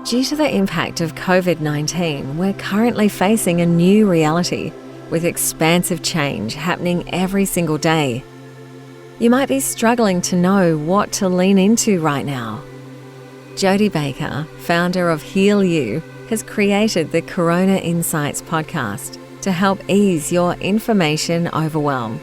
Due to the impact of COVID-19, we're currently facing a new reality with expansive change happening every single day. You might be struggling to know what to lean into right now. Jodie Baker, founder of Heal You, has created the Corona Insights podcast to help ease your information overwhelm.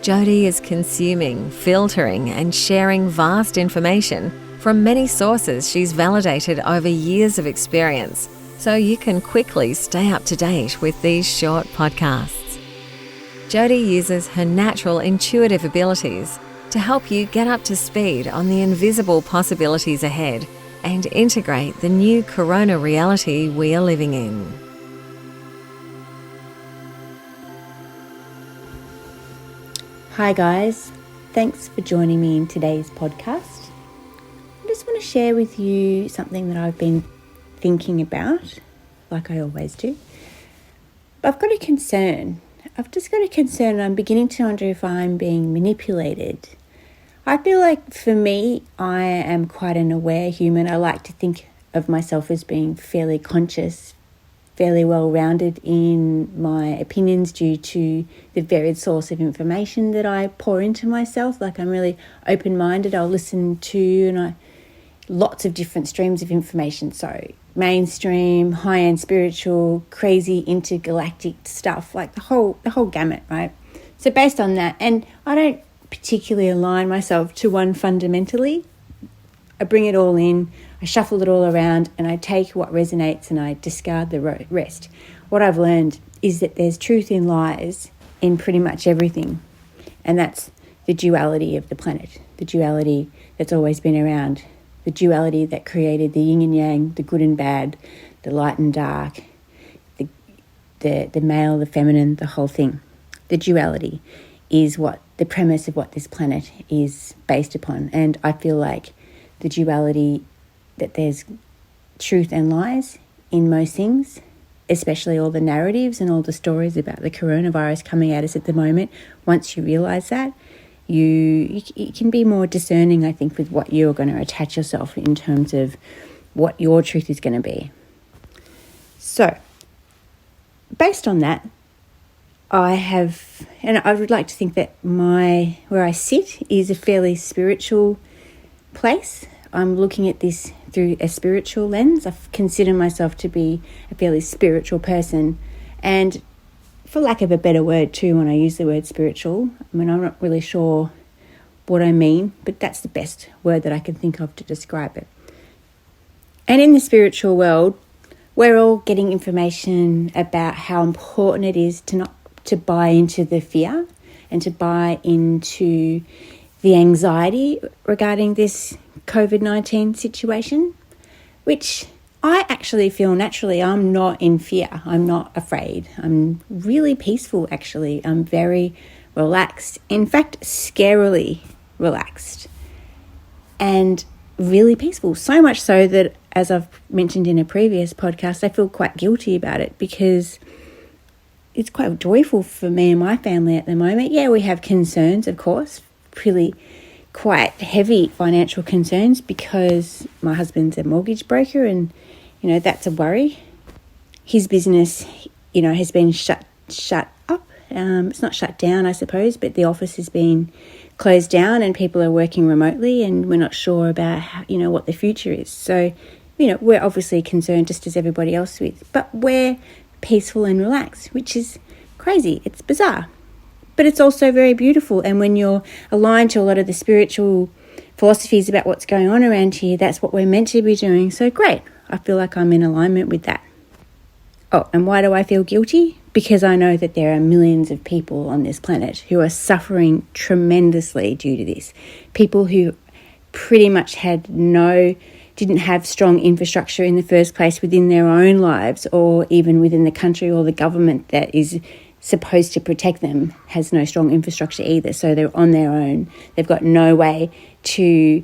Jodie is consuming, filtering, and sharing vast information from many sources she's validated over years of experience, so you can quickly stay up to date with these short podcasts. Jodie uses her natural intuitive abilities to help you get up to speed on the invisible possibilities ahead and integrate the new corona reality we are living in. Hi guys, thanks for joining me in today's podcast. I just want to share with you something that I've been thinking about, like I always do. But I've got a concern. I've just got a concern and I'm beginning to wonder if I'm being manipulated. I feel like for me, I am quite an aware human. I like to think of myself as being fairly conscious, fairly well-rounded in my opinions due to the varied source of information that I pour into myself. Like I'm really open-minded. I'll listen to lots of different streams of information. So mainstream, high-end spiritual, crazy intergalactic stuff, like the whole gamut, right? So based on that, and I don't particularly align myself to one fundamentally. I bring it all in, I shuffle it all around, and I take what resonates and I discard the rest. What I've learned is that there's truth in lies in pretty much everything, and that's the duality of the planet, the duality that's always been around, the duality that created the yin and yang, the good and bad, the light and dark, the male, the feminine, the whole thing. The duality is what the premise of what this planet is based upon. And I feel like the duality, that there's truth and lies in most things, especially all the narratives and all the stories about the coronavirus coming at us at the moment. Once you realise that, you can be more discerning, I think, with what you're going to attach yourself in terms of what your truth is going to be. So, based on that, I would like to think that where I sit is a fairly spiritual place. I'm looking at this through a spiritual lens. I consider myself to be a fairly spiritual person, and for lack of a better word too, when I use the word spiritual, I mean, I'm not really sure what I mean, but that's the best word that I can think of to describe it. And in the spiritual world, we're all getting information about how important it is to buy into the fear and to buy into the anxiety regarding this COVID-19 situation, which I actually feel naturally I'm not in fear. I'm not afraid. I'm really peaceful, actually. I'm very relaxed. In fact, scarily relaxed and really peaceful. So much so that, as I've mentioned in a previous podcast, I feel quite guilty about it because it's quite joyful for me and my family at the moment. Yeah, we have concerns, of course, really quite heavy financial concerns because my husband's a mortgage broker and, that's a worry. His business, has been shut up. It's not shut down, I suppose, but the office has been closed down and people are working remotely and we're not sure about, what the future is. So, we're obviously concerned just as everybody else is, but we're peaceful and relaxed, which is crazy. It's bizarre, but it's also very beautiful. And when you're aligned to a lot of the spiritual philosophies about what's going on around here, that's what we're meant to be doing. So great. I feel like I'm in alignment with that. Oh, and why do I feel guilty? Because I know that there are millions of people on this planet who are suffering tremendously due to this. People who pretty much didn't have strong infrastructure in the first place within their own lives or even within the country or the government that is supposed to protect them has no strong infrastructure either. So they're on their own. They've got no way to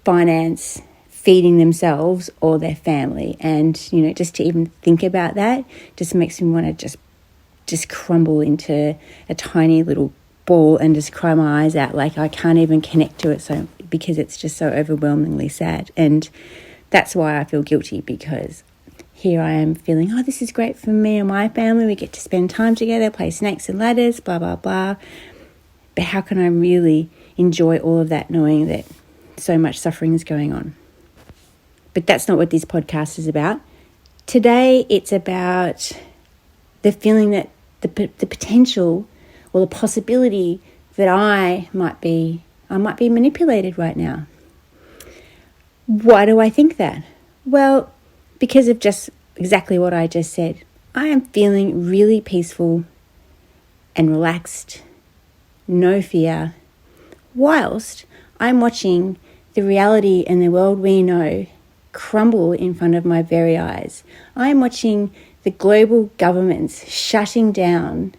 finance feeding themselves or their family. And, just to even think about that just makes me want to just crumble into a tiny little ball and just cry my eyes out. Like I can't even connect to it because it's just so overwhelmingly sad. And that's why I feel guilty, because here I am feeling, oh, this is great for me and my family. We get to spend time together, play snakes and ladders, blah, blah, blah. But how can I really enjoy all of that knowing that so much suffering is going on? But that's not what this podcast is about. Today, it's about the feeling that the potential or the possibility that I might be manipulated right now. Why do I think that? Well, because of just exactly what I just said. I am feeling really peaceful and relaxed, no fear, whilst I'm watching the reality and the world we know crumble in front of my very eyes. I'm watching the global governments shutting down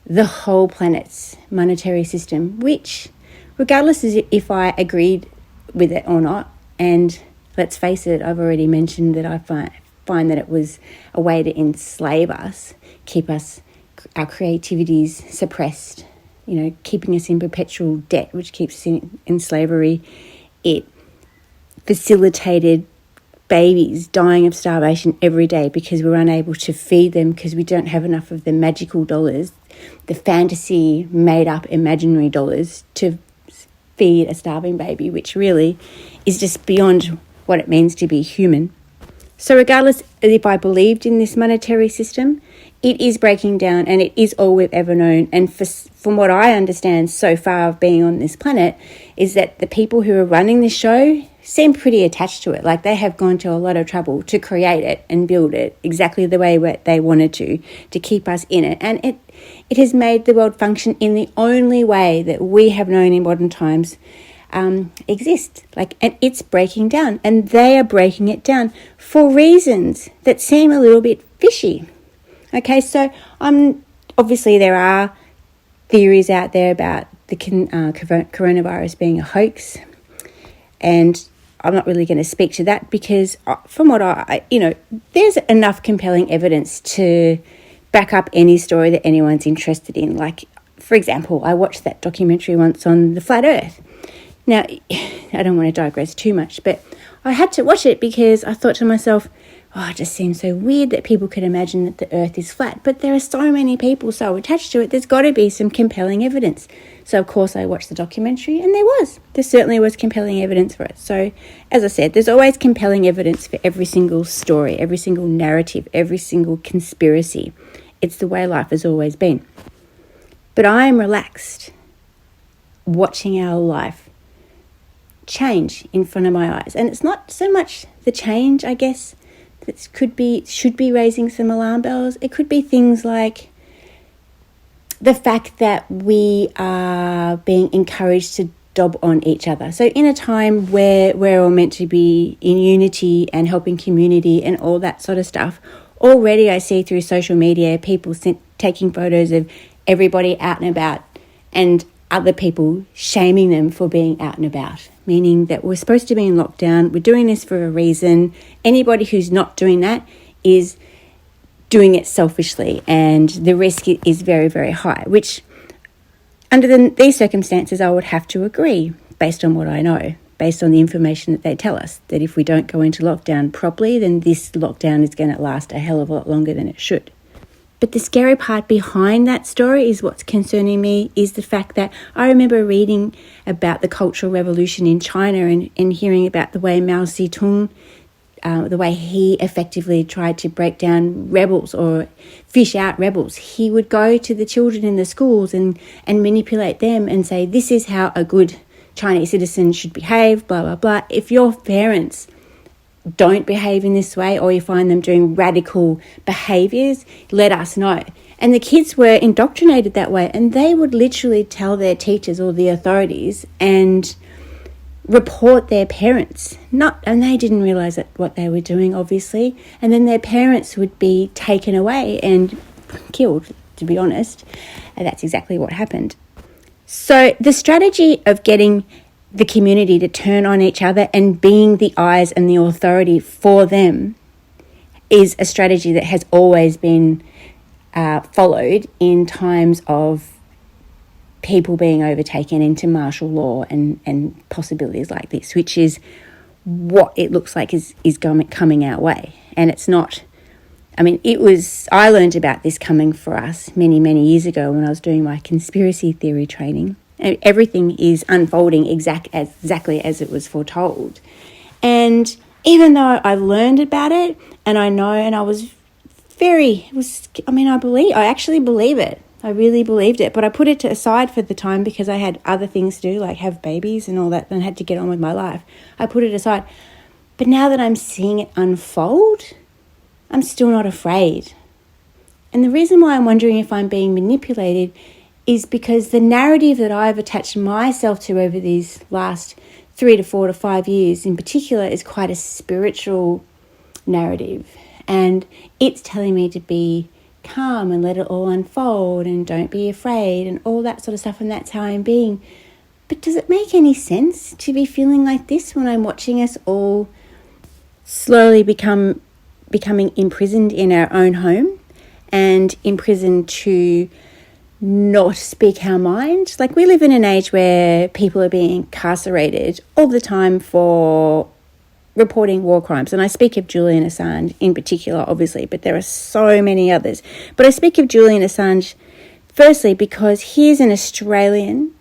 the whole planet's monetary system, which, regardless of if I agreed with it or not, and let's face it, I've already mentioned that I find that it was a way to enslave us, keep us, our creativities suppressed, keeping us in perpetual debt, which keeps us in slavery. It facilitated babies dying of starvation every day because we're unable to feed them because we don't have enough of the magical dollars, the fantasy made-up imaginary dollars to feed a starving baby, which really is just beyond what it means to be human. So regardless if I believed in this monetary system, it is breaking down and it is all we've ever known. And from what I understand so far of being on this planet, is that the people who are running this show seem pretty attached to it. Like they have gone to a lot of trouble to create it and build it exactly the way they wanted to keep us in it. And it has made the world function in the only way that we have known in modern times exist. And it's breaking down, and they are breaking it down for reasons that seem a little bit fishy. Okay, so obviously there are theories out there about the coronavirus being a hoax, and I'm not really going to speak to that because from what there's enough compelling evidence to back up any story that anyone's interested in. Like, for example, I watched that documentary once on the flat earth. Now, I don't want to digress too much, but I had to watch it because I thought to myself, it just seems so weird that people could imagine that the earth is flat. But there are so many people so attached to it, there's got to be some compelling evidence. So, of course, I watched the documentary and there certainly was compelling evidence for it. So, as I said, there's always compelling evidence for every single story, every single narrative, every single conspiracy. It's the way life has always been. But I am relaxed watching our life change in front of my eyes. And it's not so much the change, I guess, that should be raising some alarm bells. It could be things like the fact that we are being encouraged to dob on each other. So in a time where we're all meant to be in unity and helping community and all that sort of stuff, already I see through social media people taking photos of everybody out and about and other people shaming them for being out and about, meaning that we're supposed to be in lockdown, we're doing this for a reason. Anybody who's not doing that is doing it selfishly, and the risk is very, very high, which under these circumstances I would have to agree based on what I know, based on the information that they tell us, that if we don't go into lockdown properly, then this lockdown is going to last a hell of a lot longer than it should. But the scary part behind that story is what's concerning me is the fact that I remember reading about the Cultural Revolution in China and hearing about the way Mao Zedong, the way he effectively tried to break down rebels or fish out rebels. He would go to the children in the schools and manipulate them and say, this is how a good Chinese citizen should behave, blah, blah, blah. If your parents don't behave in this way or you find them doing radical behaviours, let us know. And the kids were indoctrinated that way, and they would literally tell their teachers or the authorities and report their parents. And they didn't realise what they were doing, obviously. And then their parents would be taken away and killed, to be honest. And that's exactly what happened. So the strategy of getting the community to turn on each other and being the eyes and the authority for them is a strategy that has always been followed in times of people being overtaken into martial law and possibilities like this, which is what it looks like is coming our way. And it's not, I learned about this coming for us many, many years ago when I was doing my conspiracy theory training. And everything is unfolding exactly as it was foretold. And even though I learned about it and I know, and I actually believe it. I really believed it, but I put it aside for the time because I had other things to do, like have babies and all that, and had to get on with my life. I put it aside. But now that I'm seeing it unfold, I'm still not afraid. And the reason why I'm wondering if I'm being manipulated is because the narrative that I've attached myself to over these last 3 to 4 to 5 years in particular is quite a spiritual narrative. And it's telling me to be calm and let it all unfold and don't be afraid and all that sort of stuff, and that's how I'm being. But does it make any sense to be feeling like this when I'm watching us all slowly becoming imprisoned in our own home and imprisoned to not speak our mind? Like, we live in an age where people are being incarcerated all the time for reporting war crimes. And I speak of Julian Assange in particular, obviously, but there are so many others. But I speak of Julian Assange firstly because he's an Australian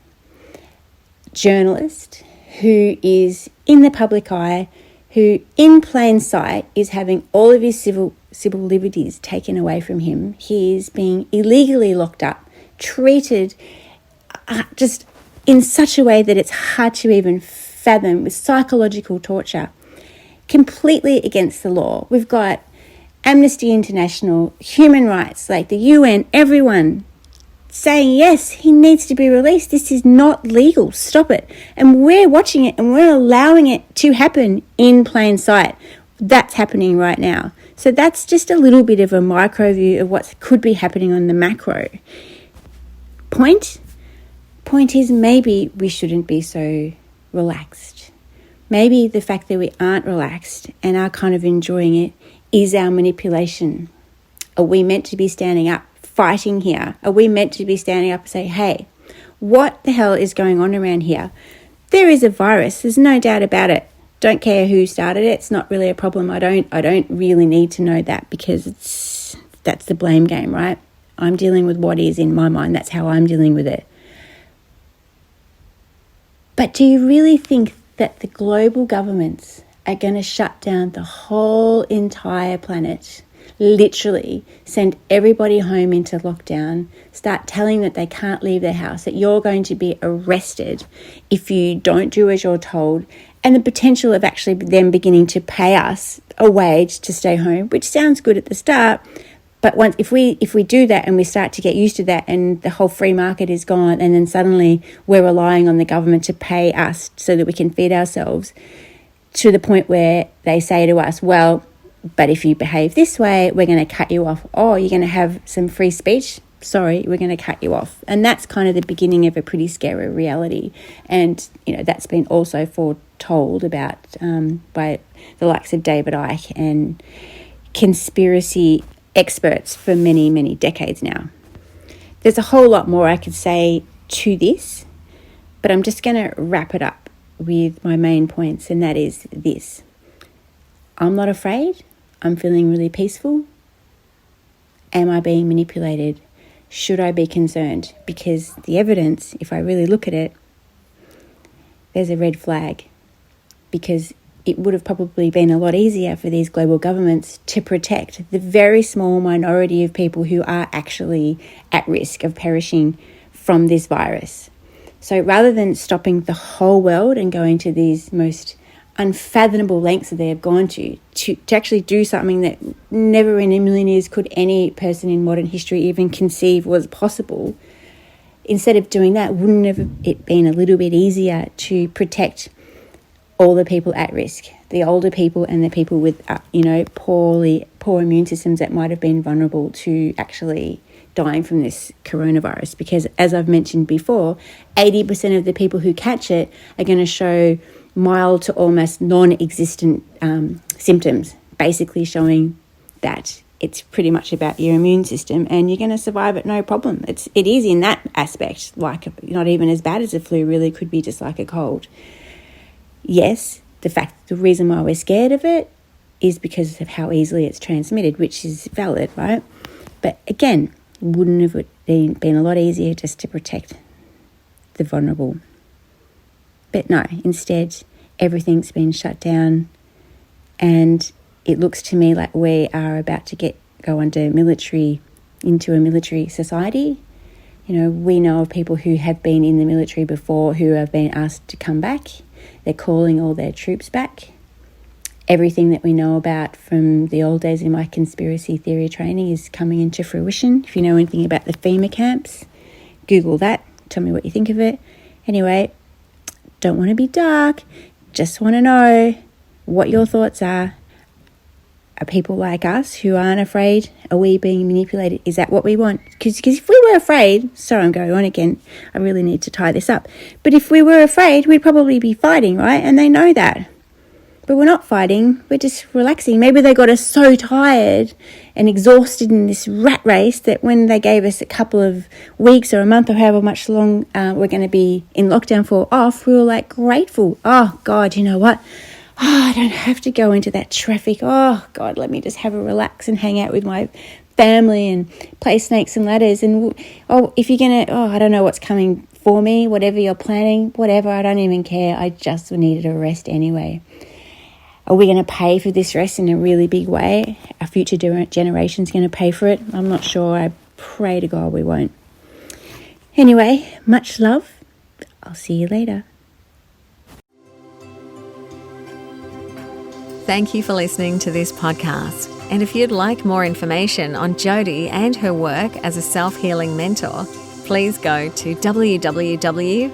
journalist who is in the public eye, who in plain sight is having all of his civil liberties taken away from him. He is being illegally locked up, treated just in such a way that it's hard to even fathom, with psychological torture, completely against the law. We've got Amnesty International, human rights, like the UN, everyone saying, yes, he needs to be released. This is not legal. Stop it. And we're watching it and we're allowing it to happen in plain sight. That's happening right now. So that's just a little bit of a micro view of what could be happening on the macro. Point is, maybe we shouldn't be so relaxed. Maybe the fact that we aren't relaxed and are kind of enjoying it is our manipulation. Are we meant to be standing up, fighting here? Are we meant to be standing up and say, hey, what the hell is going on around here? There is a virus. There's no doubt about it. Don't care who started it. It's not really a problem. I don't really need to know that, because that's the blame game, right? I'm dealing with what is in my mind. That's how I'm dealing with it. But do you really think that the global governments are going to shut down the whole entire planet, literally send everybody home into lockdown, start telling that they can't leave their house, that you're going to be arrested if you don't do as you're told, and the potential of actually them beginning to pay us a wage to stay home, which sounds good at the start, but once if we do that and we start to get used to that and the whole free market is gone, and then suddenly we're relying on the government to pay us so that we can feed ourselves, to the point where they say to us, well, but if you behave this way, we're going to cut you off. Oh, you're going to have some free speech? Sorry, we're going to cut you off. And that's kind of the beginning of a pretty scary reality. And, that's been also foretold about by the likes of David Icke and conspiracy experts for many, many decades now. There's a whole lot more I could say to this, but I'm just going to wrap it up with my main points, and that is this. I'm not afraid. I'm feeling really peaceful. Am I being manipulated? Should I be concerned? Because the evidence, if I really look at it, there's a red flag. Because it would have probably been a lot easier for these global governments to protect the very small minority of people who are actually at risk of perishing from this virus. So rather than stopping the whole world and going to these most unfathomable lengths that they have gone to actually do something that never in a million years could any person in modern history even conceive was possible, instead of doing that, wouldn't it been a little bit easier to protect all the people at risk, the older people and the people with, poor immune systems that might have been vulnerable to actually dying from this coronavirus? Because as I've mentioned before, 80% of the people who catch it are going to show mild to almost non-existent symptoms, basically showing that it's pretty much about your immune system and you're going to survive it no problem. It is in that aspect, like not even as bad as a flu, really could be just like a cold. Yes, the reason why we're scared of it is because of how easily it's transmitted, which is valid, right? But again, wouldn't have it been a lot easier just to protect the vulnerable? But no, instead, everything's been shut down, and it looks to me like we are about to go into a military society. You know, we know of people who have been in the military before who have been asked to come back. They're calling all their troops back. Everything that we know about from the old days in my conspiracy theory training is coming into fruition. If you know anything about the FEMA camps, Google that. Tell me what you think of it. Anyway, don't want to be dark. Just want to know what your thoughts are. Are people like us who aren't afraid? Are we being manipulated? Is that what we want? Because if we were afraid, sorry, I'm going on again. I really need to tie this up. But if we were afraid, we'd probably be fighting, right? And they know that. But we're not fighting. We're just relaxing. Maybe they got us so tired and exhausted in this rat race that when they gave us a couple of weeks or a month or however much long we're going to be in lockdown for off, we were like grateful. Oh, God, you know what? I don't have to go into that traffic. Oh, God, let me just have a relax and hang out with my family and play snakes and ladders. And, if you're going to, I don't know what's coming for me, whatever you're planning, whatever, I don't even care. I just needed a rest anyway. Are we going to pay for this rest in a really big way? Our future generation's going to pay for it? I'm not sure. I pray to God we won't. Anyway, much love. I'll see you later. Thank you for listening to this podcast. And if you'd like more information on Jodie and her work as a self-healing mentor, please go to www.healyou.me.